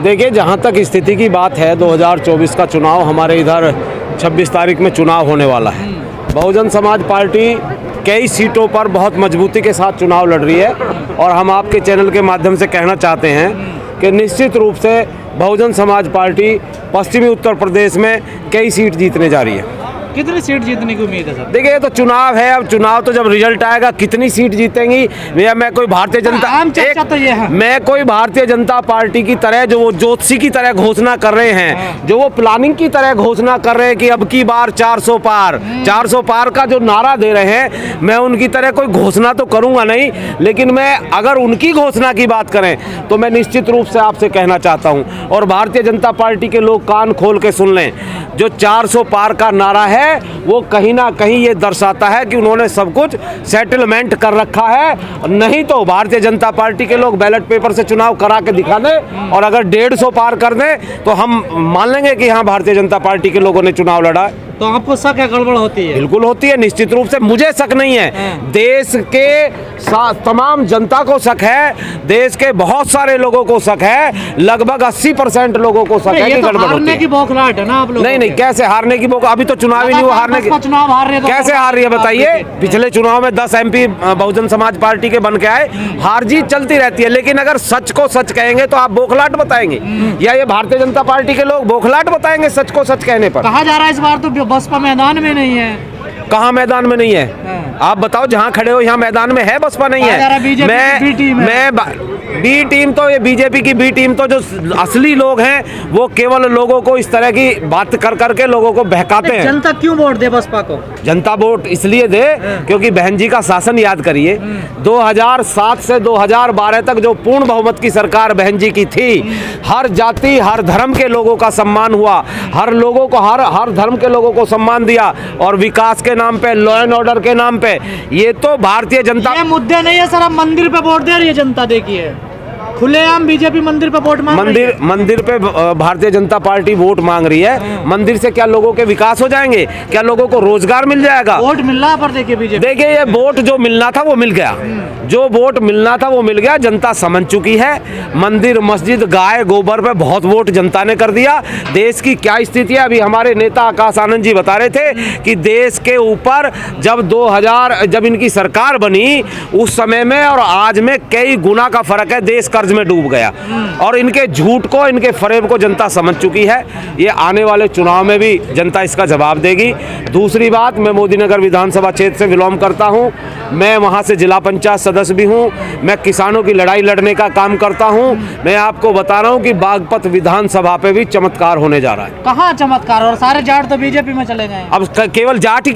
देखिए, जहाँ तक स्थिति की बात है 2024 का चुनाव हमारे इधर 26 तारीख में चुनाव होने वाला है। बहुजन समाज पार्टी कई सीटों पर बहुत मजबूती के साथ चुनाव लड़ रही है और हम आपके चैनल के माध्यम से कहना चाहते हैं कि निश्चित रूप से बहुजन समाज पार्टी पश्चिमी उत्तर प्रदेश में कई सीट जीतने जा रही है। कितनी सीट जीतने की उम्मीद है सर? देखिए, ये तो चुनाव है, अब चुनाव तो जब रिजल्ट आएगा कितनी सीट जीतेंगी, भैया मैं कोई भारतीय जनता आम चर्चा तो ये है। मैं कोई भारतीय जनता पार्टी की तरह जो वो ज्योतिषी की तरह घोषणा कर रहे हैं, जो वो प्लानिंग की तरह घोषणा कर रहे हैं कि अब की बार 400 पार 400 पार का जो नारा दे रहे हैं, मैं उनकी तरह कोई घोषणा तो करूंगा नहीं, लेकिन मैं अगर उनकी घोषणा की बात करें तो मैं निश्चित रूप से आपसे कहना चाहता हूं और भारतीय जनता पार्टी के लोग कान खोल के सुन लें, जो 400 पार का नारा है वो कहीं ना कहीं ये दर्शाता है कि उन्होंने सब कुछ सेटलमेंट कर रखा है। नहीं तो भारतीय जनता पार्टी के लोग बैलेट पेपर से चुनाव करा के दिखा दें और अगर 150 पार कर दें तो हम मान लेंगे कि हाँ, भारतीय जनता पार्टी के लोगों ने चुनाव लड़ा। तो आपको शक है गड़बड़ होती है? बिल्कुल होती है, निश्चित रूप से। मुझे शक नहीं है, देश के तमाम जनता को शक है, देश के बहुत सारे लोगों को शक है, लगभग 80% लोगों को शक है कि गड़बड़ होती है। हारने की बौखलाहट है ना आप लोगों नहीं नहीं, कैसे हारने की अभी तो चुनाव ही नहीं हुआ, हारने की चुनाव हार रहे, कैसे हार रही है बताइए? पिछले चुनाव में 10 MP बहुजन समाज पार्टी के बन के आए। हार जीत चलती रहती है, लेकिन अगर सच को सच कहेंगे तो आप बौखलाहट बताएंगे या ये भारतीय जनता पार्टी के लोग बौखलाहट बताएंगे सच को सच कहने पर? कहा जा रहा है इस बार तो बसपा मैदान में नहीं है। कहाँ मैदान में नहीं है? आप बताओ, जहाँ खड़े हो यहाँ मैदान में है, बसपा नहीं है। बी टीम तो ये बीजेपी की बी टीम तो जो असली लोग हैं वो केवल लोगों को इस तरह की बात कर करके लोगों को बहकाते हैं। जनता क्यों वोट दे बसपा को? जनता वोट इसलिए दे क्योंकि बहन जी का शासन याद करिए, 2007 से 2012 तक जो पूर्ण बहुमत की सरकार बहन जी की थी, हर जाति हर धर्म के लोगों का सम्मान हुआ, हर लोगों को हर धर्म के लोगों को सम्मान दिया और विकास के नाम पे, लॉ एंड ऑर्डर के नाम पे, ये तो भारतीय जनता। ये मुद्दे नहीं है सर, आप मंदिर पे वोट दे रही है जनता, देखिए खुलेआम बीजेपी मंदिर पे वोट मांग रही है। मंदिर पे भारतीय जनता पार्टी वोट मांग रही है। मंदिर से क्या लोगों के विकास हो जाएंगे? क्या लोगों को रोजगार मिल जाएगा? वोट मिल रहा पर देखिए बीजेपी, देखिए ये वोट जो मिलना था वो मिल गया, जो वोट मिलना था वो मिल गया। जनता समझ चुकी है, मंदिर मस्जिद गाय गोबर पे बहुत वोट जनता ने कर दिया। देश की क्या स्थिति है, अभी हमारे नेता आकाश आनंद जी बता रहे थे कि देश के ऊपर जब इनकी सरकार बनी उस समय में और आज में कई गुना का फर्क है। देश कर्ज में डूब गया और इनके झूठ को, इनके फरेब को जनता समझ चुकी है। ये आने वाले चुनाव में भी जनता इसका जवाब देगी। दूसरी बात, मैं मोदीनगर विधानसभा क्षेत्र से बिलोंग करता हूं, मैं वहां से जिला पंचायत सदस्य भी हूं, मैं किसानों की लड़ाई लड़ने का काम करता हूं। मैं आपको बता रहा हूं कि बागपत विधानसभा पे भी चमत्कार होने जा रहा है। कहां चमत्कार? और सारे जाट तो बीजेपी में चले गए। अब केवल जाट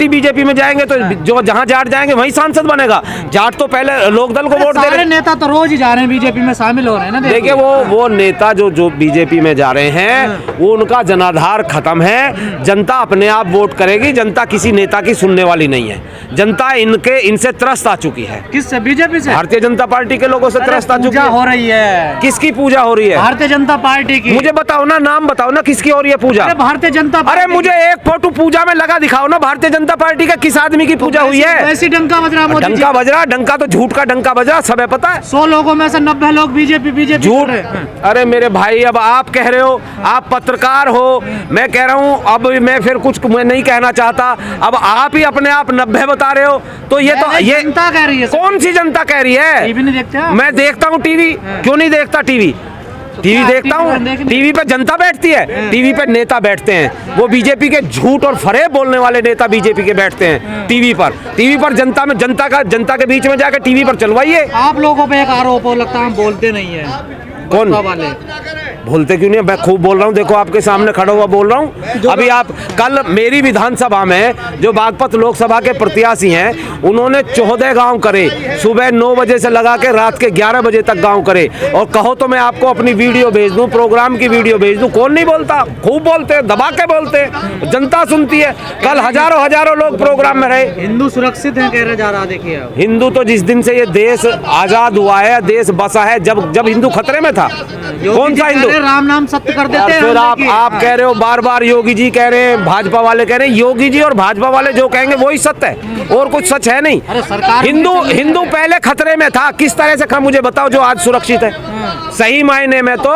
ही बीजेपी में जाएंगे तो जो जहां जाट जाएंगे वहीं सांसद बनेगा। जाट तो पहले लोकदल को वोट दे रहे हैं। नेता तो रोज ही जा रहे हैं बीजेपी में, शामिल हो रहे हैं ना। देखिए वो नेता जो बीजेपी में जा रहे हैं वो उनका जनाधार खत्म है। जनता अपने आप वोट करेगी, जनता किसी नेता की सुनने वाली नहीं है। जनता इनसे त्रस्त आ चुकी है। किससे? बीजेपी से? भारतीय जनता पार्टी के लोगों से त्रस्त आ चुकी है। हो रही है। किसकी पूजा हो रही है? भारतीय जनता पार्टी की। मुझे बताओ ना, नाम बताओ ना, किसकी हो रही है पूजा? भारतीय जनता। अरे मुझे एक फोटो पूजा में लगा दिखाओ ना, भारतीय जनता पार्टी का किस आदमी की पूजा हुई है? ऐसी डंका बज रहा, डंका तो झूठ का डंका बज रहा, सब है पता है। 100 लोगों में से 90 लोग बीजेपी झूठ। अरे मेरे भाई, अब आप कह रहे हो, आप पत्रकार हो, मैं कह रहा हूं, अब मैं फिर कुछ मैं नहीं कहना चाहता। अब आप ही अपने आप 90 बता रहे हो तो ये जनता कह रही है। कौन सी जनता कह रही है? टीवी नहीं देखते? मैं देखता हूँ टीवी। क्यों नहीं देखता टीवी? टीवी देखता हूँ। टीवी पे जनता बैठती है, टीवी पे नेता बैठते हैं। वो बीजेपी के झूठ और फरेब बोलने वाले नेता बीजेपी के बैठते हैं टीवी पर। जनता के बीच में जाकर टीवी पर चलवाइए। आप लोगों पे एक आरोप हो, लगता है बोलते नहीं है। कौन वाले बोलते क्यों नहीं? मैं खूब बोल रहा हूँ, देखो आपके सामने खड़ा हुआ बोल रहा हूँ। अभी आप कल मेरी विधानसभा में जो बागपत लोकसभा के प्रत्याशी हैं उन्होंने 14 गांव करे, सुबह 9 बजे से लगा के रात के 11 बजे तक गांव करे। और कहो तो मैं आपको अपनी वीडियो भेज दूं, प्रोग्राम की वीडियो भेज दूं। कौन नहीं बोलता? खूब बोलते हैं, दबा के बोलते हैं, जनता सुनती है। कल हजारों लोग प्रोग्राम में रहे। हिंदू सुरक्षित है कह रहे जा रहा, देखिए हिंदू तो जिस दिन से ये देश आजाद हुआ है, देश बसा है, जब हिंदू खतरे में था। कौन सा हिंदू? बोले राम नाम सत्य कर देते हैं। फिर हम आप देखिए। कह रहे हो बार बार योगी जी कह रहे हैं, भाजपा वाले कह रहे हैं, योगी जी और भाजपा वाले जो कहेंगे वही सत्य है, और कुछ सच है नहीं। अरे सरकार हिंदू पहले खतरे में था, किस तरह से मुझे बताओ जो आज सुरक्षित है। सही मायने में तो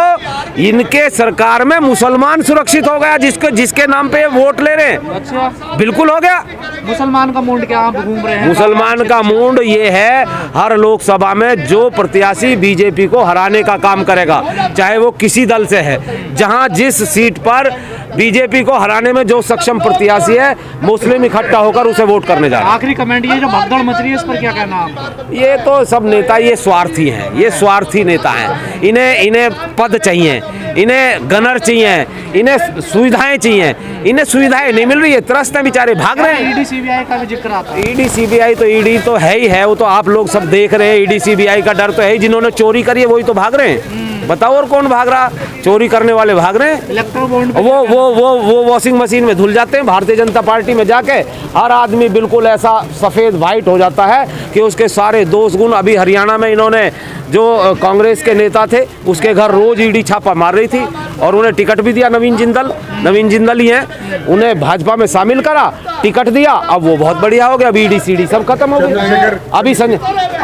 इनके सरकार में मुसलमान सुरक्षित हो गया, जिसके नाम पे ये वोट ले रहे हैं। अच्छा, बिल्कुल हो गया। मुसलमान का मूड क्या आप घूम रहे हैं? मुसलमान का मूड ये है, हर लोकसभा में जो प्रत्याशी बीजेपी को हराने का काम करेगा, चाहे वो किसी दल से है, जहां जिस सीट पर बीजेपी को हराने में जो सक्षम प्रत्याशी है, मुस्लिम इकट्ठा होकर उसे वोट करने जा रहे हैं। आखिरी कमेंट, ये जो भगदड़ मच रही है इस पर क्या कहना है आपका? ये तो सब नेता ये स्वार्थी हैं, ये स्वार्थी नेता हैं। इन्हें पद चाहिए, इन्हें गनर चाहिए, इन्हें सुविधाएं चाहिए, इन्हें सुविधाएं नहीं मिल रही है, त्रस्त हैं बेचारे, भाग रहे हैं। ईडी सीबीआई का भी जिक्र आता है। ईडी सीबीआई तो ईडी तो है ही है, वो तो आप लोग सब देख रहे हैं। ईडी सीबीआई का डर तो है ही, जिन्होंने चोरी करी है वही तो भाग रहे हैं। बताओ और कौन भाग रहा? चोरी करने वाले भाग रहे हैं। इलेक्ट्रो बॉन्ड वो वॉशिंग मशीन में धुल जाते हैं। भारतीय जनता पार्टी में जाके हर आदमी बिल्कुल ऐसा सफ़ेद वाइट हो जाता है कि उसके सारे दोष गुण। अभी हरियाणा में इन्होंने जो कांग्रेस के नेता थे उसके घर रोज ईडी छापा मार रही थी, और उन्हें टिकट भी दिया। नवीन जिंदल ही हैं, उन्हें भाजपा में शामिल करा, टिकट दिया, अब वो बहुत बढ़िया हो गया। अब ईडी सीडी सब खत्म हो गया।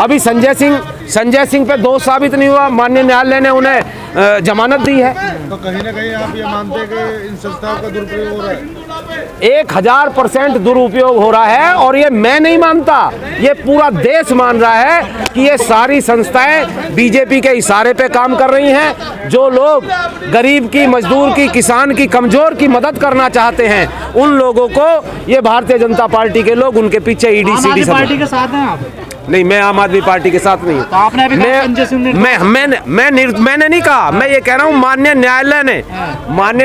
अभी संजय सिंह पे दोष साबित नहीं हुआ, माननीय न्यायालय ने उन्हें जमानत दी है। तो कहीं ना कहीं आप ये मानते हैं कि इन संस्थाओं का दुरुपयोग हो रहा है? 1000% दुरुपयोग हो रहा है, और ये मैं नहीं मानता, ये पूरा देश मान रहा है कि ये सारी संस्थाएं बीजेपी के इशारे पे काम कर रही हैं। जो लोग गरीब की, मजदूर की, किसान की, कमजोर की मदद करना चाहते हैं, उन लोगों को ये भारतीय जनता पार्टी के लोग उनके पीछे ईडी सीडी सब। पार्टी के साथ हैं आप? नहीं, मैं आम आदमी पार्टी के साथ नहीं हूँ। तो आपने अभी कहा संजय सिंह ने- मैंने नहीं कहा, मैं ये कह रहा हूँ माननीय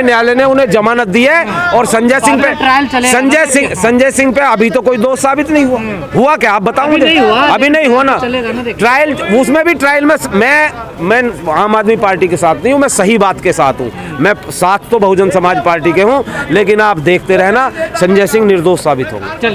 न्यायालय ने उन्हें जमानत दी है, और संजय सिंह पे ट्रायल चलेगा ना? संजय सिंह पे अभी तो कोई दोष साबित नहीं हुआ क्या? आप बताओ मुझे। अभी नहीं हुआ ना ट्रायल, उसमें भी ट्रायल में मैं आम आदमी पार्टी के साथ नहीं हूँ, मैं सही बात के साथ हूँ। मैं साथ तो बहुजन समाज पार्टी के हूँ, लेकिन आप देखते रहना संजय सिंह निर्दोष साबित होंगे। चलिए।